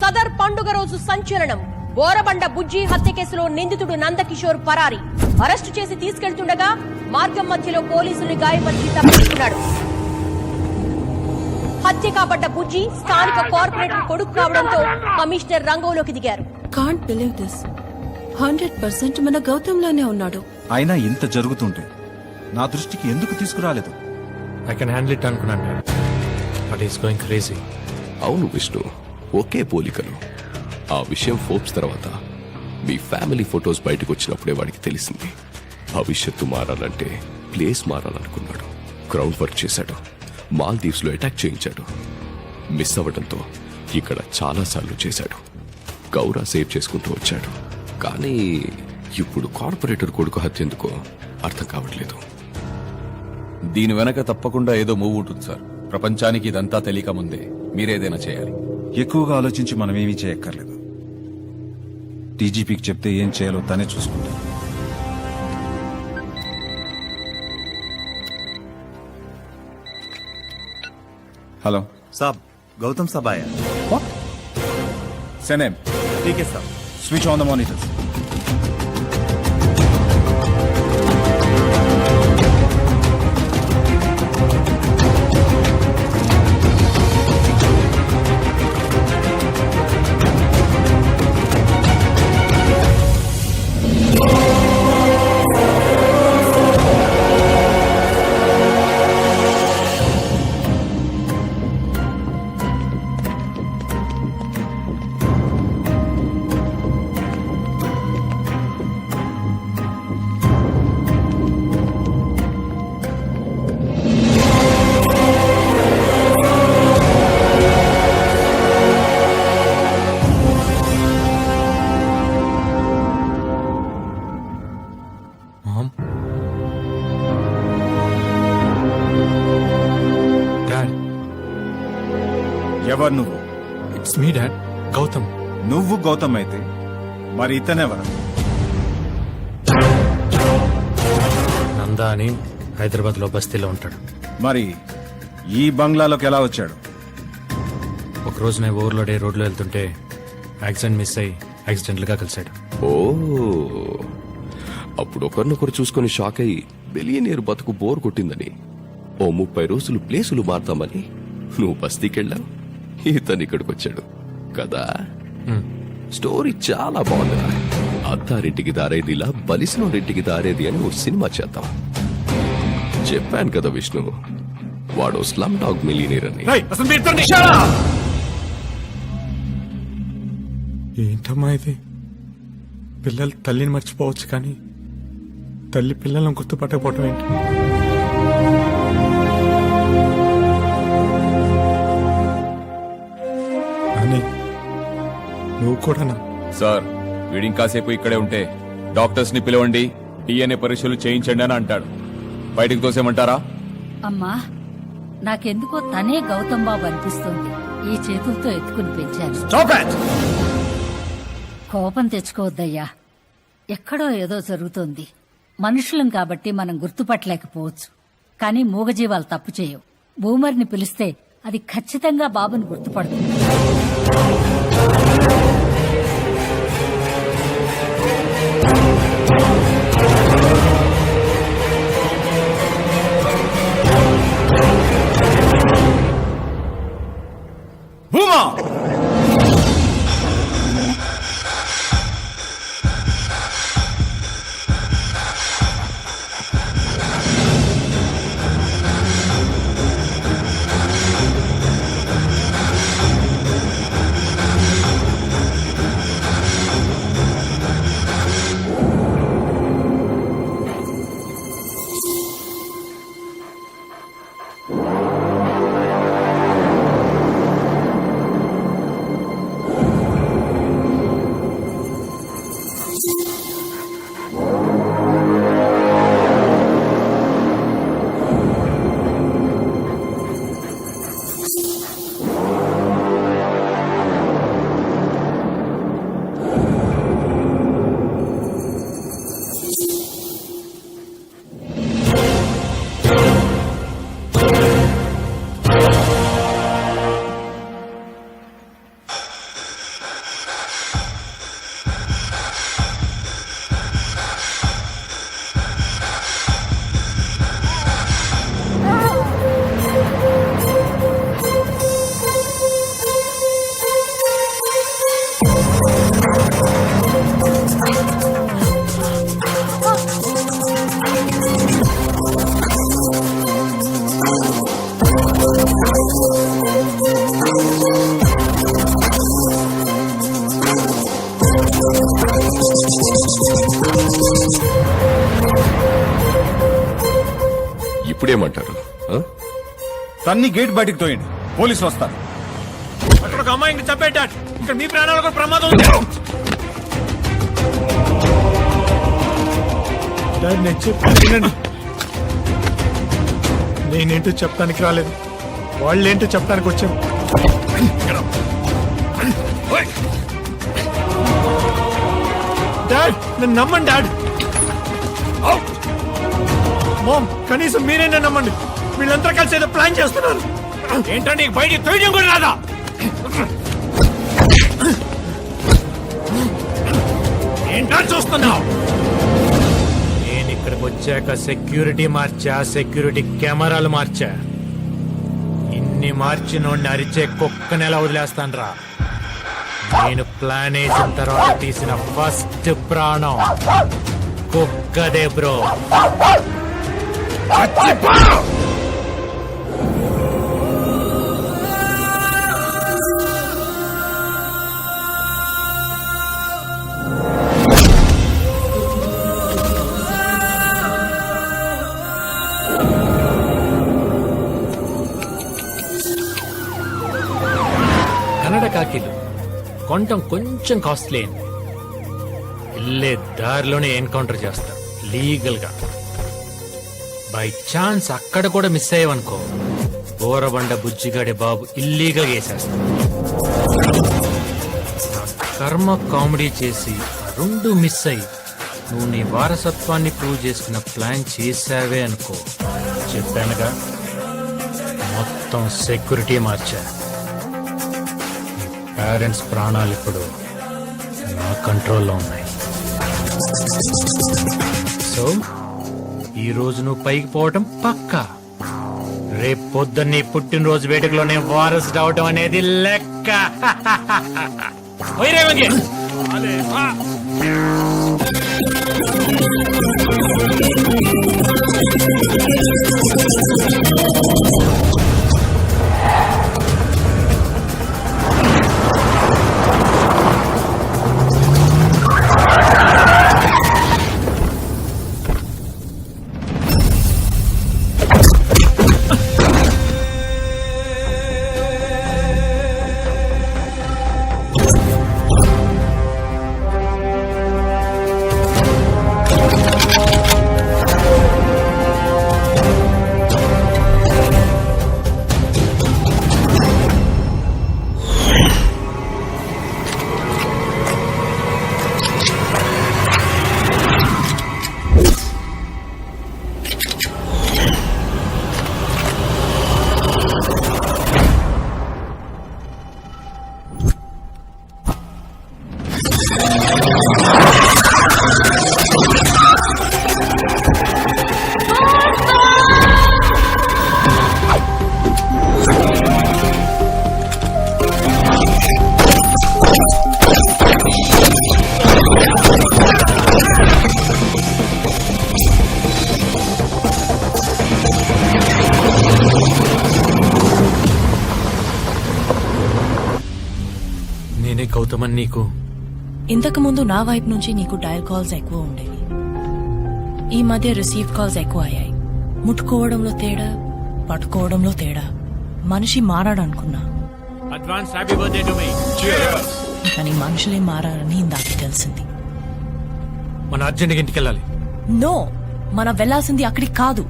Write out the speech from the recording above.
సదర్ పండుగ రోజు సంచలనం. బోరబండ బుజ్జి హత్య కేసులో నిందితుడు నందకిషోర్ పరారి. అరెస్టు చేసి తీసుకెళ్తుండగా మార్గం మధ్యలో పోలీసుల్ని గాయపరిచి తప్పించుకున్నాడు. హత్య కాబడ్డ బుజ్జి స్థానిక కార్పొరేటర్ కొడుకు కావడంతో కమిషనర్ రంగంలోకి దిగారు. Can't believe this. 100% మన గౌతంలోనే ఉన్నాడు. అయినా ఇంత జరుగుతుంటే నా దృష్టికి ఎందుకు తీసుకురాలేదు? I can handle it అనుకున్నాను, but he's going crazy. అవును విష్ణు, ఒకే పోలికలు. ఆ విషయం ఫోర్బ్స్ తర్వాత మీ ఫ్యామిలీ ఫొటోస్ బయటకు వచ్చినప్పుడే వాడికి తెలిసింది. భవిష్యత్తు మారాలంటే ప్లేస్ మారాలనుకున్నాడు. గ్రౌండ్ వర్క్ చేశాడు. మాల్దీవ్స్ లో అటాక్ చేయించాడు. మిస్ అవ్వడంతో ఇక్కడ చాలాసార్లు చేశాడు. గౌరా సేవ్ చేసుకుంటూ వచ్చాడు. కానీ ఇప్పుడు కార్పొరేటర్ కొడుకు హత్య ఎందుకో అర్థం కావట్లేదు. దీని వెనక తప్పకుండా ఏదో మూవ్ ఉంటుంది సార్. ప్రపంచానికి ఇదంతా తెలియక ముందే మీరేదైనా చేయాలి. ఎక్కువగా ఆలోచించి మనం ఏమీ చేయక్కర్లేదు. డీజీపీకి చెప్తే ఏం చేయాలో తనే చూసుకుంటారు. హలో साहब, गौतम साहब आया। सेनेम ठीक है साहब। Switch on the monitors. Mom? Dad, ఎవరు నువ్వు? it's me, Dad. Gautam. నువ్వు గౌతమ్ అయితే మరి ఇతనెవరు? నందా అని హైదరాబాద్ లో బస్తీలో ఉంటాడు. మరి ఈ బంగ్లాలోకి ఎలా వచ్చాడు? ఒకరోజు నేను ఓవర్లోడే రోడ్లో వెళ్తుంటే యాక్సిడెంట్ మిస్ అయ్యి యాక్సిడెంట్లుగా కలిశాడు. ఓ, అప్పుడు ఒకరినొకరు చూసుకుని షాక్ అయ్యి బిలియనీర్ బతుకు బోర్ కొట్టిందని ఓ 30 రోజులు ప్లేసులు మారుతామని నువ్వు బస్తీకెళ్ళావు. ఇతను ఇక్కడికి వచ్చాడు కదా. స్టోరీ చాలా బాగుందిరా. అత్తారింటికి దారేదిలా బలిసినోరింటికి దారేది అని ఓ సినిమా చేద్దాం. చెప్పాను కదా విష్ణు, వాడు స్లమ్ డాగ్ మిలియనీర్ అని. ఏంటమ్మా ఇది? పిల్లలు తల్లిని మర్చిపోవచ్చు కానీ తల్లి పిల్లలను గుర్తుపట్టకపోవటం ఏంటి? అని నువ్వు కూడానా? సార్, వీడింకాసేపు ఇక్కడే ఉంటే డాక్టర్స్ ని పిలవండి, డిఎన్ఏ పరీక్షలు చేయించండి అని అంటాడు. బయటకు తోసేమంటారా? అమ్మా, నాకెందుకో తనే గౌతమ్ బాబు అనిపిస్తుంది. ఈ చేతులతో ఎత్తుకుని పెంచాను. కోపం తెచ్చుకోవద్దయ్యా. ఎక్కడో ఏదో జరుగుతోంది. మనుషులం కాబట్టి మనం గుర్తుపట్టలేకపోవచ్చు, కానీ మూగజీవాలు తప్పు చేయవు. బూమర్ని పిలిస్తే అది ఖచ్చితంగా బాబుని గుర్తుపడుతుంది. ఇప్పుడేమంటారు ఆ? తన్ని గేట్ బయటకు తోయండి, పోలీసులు వస్తారు. అక్కడ ఒక అమ్మాయిని చంపేటాడు. ఇక్కడ మీ ప్రాణాలకు ప్రమాదం ఉంది. నేను చెప్పాను వినండి. నేనేంటో చెప్పడానికి రాలేదు, వాళ్ళేంటో చెప్పడానికి వచ్చాం. డాడ్, నన్ను నమ్మండి డాడ్. మామ్, కనీసం మీరైనా నమ్మండి. వీళ్ళంతా కలిసి ఏదో ప్లాన్ చేస్తున్నారు. ఏంటంటే బయటికి తొయ్యడం కూడా రాదా? ఏంటో చూస్తున్నావు? నేను ఇక్కడికి వచ్చాక సెక్యూరిటీ మార్చా, సెక్యూరిటీ కెమెరాలు మార్చా. ఇన్ని మార్చినోడిని అరిచే కుక్కని ఎలా వదిలేస్తాను రా? నేను ప్లాన్ వేసిన తర్వాత తీసిన ఫస్ట్ ప్రాణం కుక్కదే బ్రో. కన్నడ కాకిలు కొంచెం కొంచెం కాస్ట్లీ అయింది. వెళ్ళే దారిలోనే ఎన్కౌంటర్ చేస్తారు లీగల్ గా. బై ఛాన్స్ అక్కడ కూడా మిస్ అయ్యావనుకో, బోరబండ బుజ్జిగాడే బాబు ఇల్లీగల్ వేసేస్తాడు. నా కర్మ కామెడీ చేసి ఆ రెండు మిస్ అయ్యి నువ్వు నీ వారసత్వాన్ని ప్రూవ్ చేసుకున్న ప్లాన్ చేసావే అనుకో, చెప్పానుగా మొత్తం సెక్యూరిటీ మార్చా. పేరెంట్స్ ప్రాణాలు ఇప్పుడు నా కంట్రోల్లో ఉన్నాయి. సో ఈ రోజు నువ్వు పైకి పోవటం పక్కా. రేపు పొద్దున్న పుట్టినరోజు వేడుకలోనే వారసుడు అవటం అనేది లెక్క. నేనే గౌతమని నీకు ఇంతకు ముందు నా వైపు నుంచి నీకు డయల్ కాల్స్ ఎక్కువ ఉండేవి. ఈ మధ్య రిసీవ్ కాల్స్ ఎక్కువ అయ్యాయి. ముట్టుకోవడంలో తేడా, పట్టుకోవడంలో తేడా. మనిషి మారాడనుకున్నా, advance happy birthday to me. కానీ మనుషులే మారారని ఇందాక తెలిసింది. మన అర్జెంట్గా ఇంటికి వెళ్ళాలి. నో, మనం వెళ్లాల్సింది అక్కడికి కాదు.